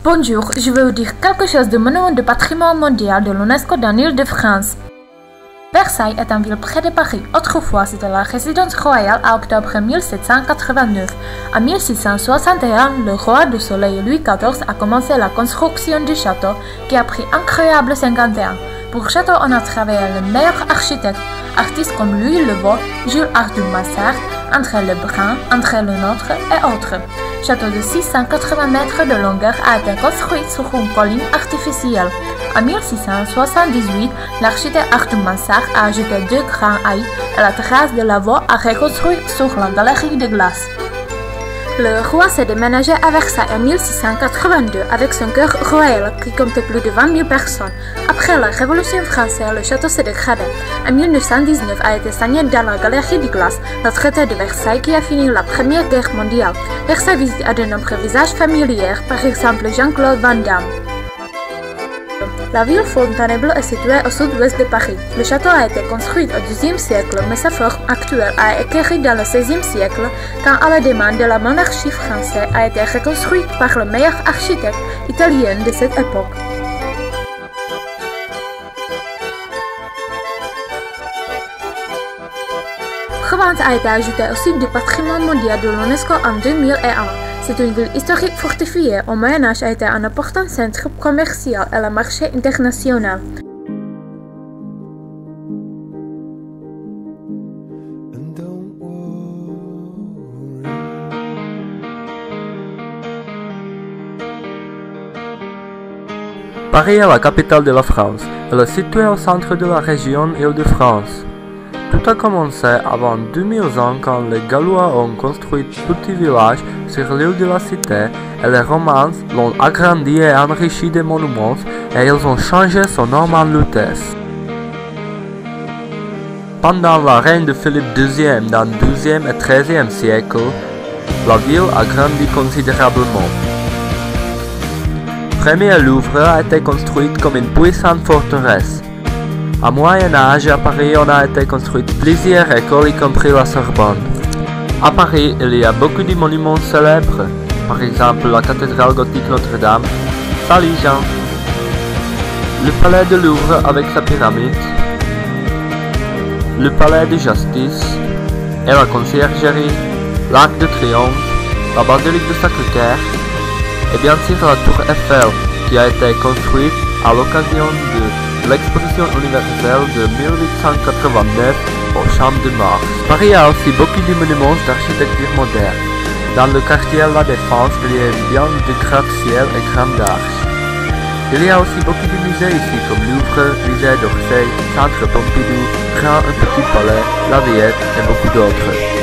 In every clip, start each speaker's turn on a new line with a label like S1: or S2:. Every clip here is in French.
S1: Bonjour, je vais vous dire quelque chose du monument de patrimoine mondial de l'UNESCO dans l'Île-de-France. Versailles est une ville près de Paris. Autrefois, c'était la résidence royale à octobre 1789. En 1661, le roi du Soleil Louis XIV a commencé la construction du château qui a pris incroyable 50 ans. Pour le château, on a travaillé les meilleurs architectes, artistes comme Louis Le Vau, Jules Arthur Massart, André Lebrun, André Le Nôtre et autres. Le château de 680 mètres de longueur a été construit sur une colline artificielle. En 1678, l'architecte Arthur Massart a ajouté 2 grands haies et la terrasse de la voie a reconstruit sur la galerie de glace. Le roi s'est déménagé à Versailles en 1682 avec son cœur royal qui comptait plus de 20 000 personnes. Après la Révolution française, le château s'est dégradé. En 1919 a été signé dans la galerie de glace le traité de Versailles qui a fini la Première Guerre mondiale. Versailles visite à de nombreux visages familiers, par exemple Jean-Claude Van Damme. La ville Fontainebleau est située au sud-ouest de Paris. Le château a été construit au XIIe siècle, mais sa forme actuelle a acquis dans le XVIe siècle, quand à la demande de la monarchie française a été reconstruite par le meilleur architecte italien de cette époque. Provence a été ajoutée au site du patrimoine mondial de l'UNESCO en 2001. C'est une ville historique fortifiée. Au Moyen-Âge a été un important centre commercial et un marché international.
S2: Paris est la capitale de la France. Elle est située au centre de la région Île-de-France. Tout a commencé avant 2000 ans quand les Gallois ont construit un petit village sur l'île de la Cité et les Romains l'ont agrandi et enrichi des monuments et ils ont changé son nom en Lutèce. Pendant la règne de Philippe II dans le XIIe et XIIIe siècle, la ville a grandi considérablement. Le premier Louvre a été construite comme une puissante forteresse. Au Moyen-Âge, à Paris, on a été construit plusieurs écoles, y compris la Sorbonne. À Paris, il y a beaucoup de monuments célèbres, par exemple la cathédrale gothique Notre-Dame, Saint-Jean, le palais de Louvre avec sa pyramide, le palais de justice et la conciergerie, l'Arc de Triomphe, la basilique de Sacré-Cœur et bien sûr la tour Eiffel qui a été construite à l'occasion de l'exposition universelle de 1889 au Champ de Mars. Paris a aussi beaucoup de monuments d'architecture moderne. Dans le quartier La Défense, il y a bien de gratte-ciel et grandes arches. Il y a aussi beaucoup de musées ici comme Louvre, musée d'Orsay, Centre Pompidou, Grand et Petit Palais, La Villette et beaucoup d'autres.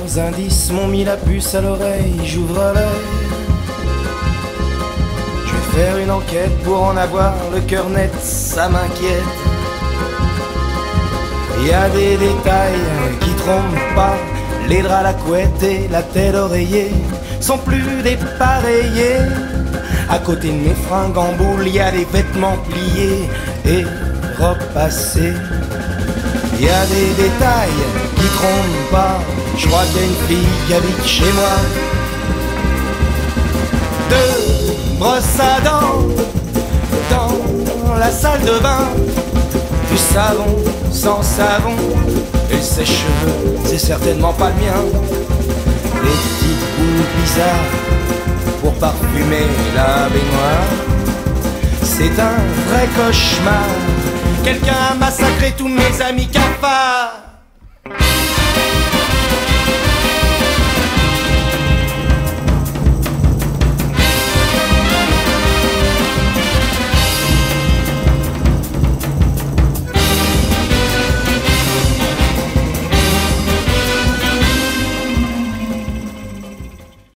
S3: Plusieurs indices m'ont mis la puce à l'oreille, j'ouvre l'œil. Je vais faire une enquête pour en avoir le cœur net, ça m'inquiète. Il y a des détails qui trompent pas, les draps, la couette et la tête oreiller sont plus dépareillés. À côté de mes fringues en boule, il y a des vêtements pliés et repassés. Il y a des détails qui trompent pas, je crois qu'il y a une fille qui habite chez moi. Deux brosses à dents dans la salle de bain, du savon sans savon, et le sèche-cheveux, c'est certainement pas le mien. Des petites boules bizarres pour parfumer la baignoire. C'est un vrai cauchemar, quelqu'un a massacré tous mes amis cafards.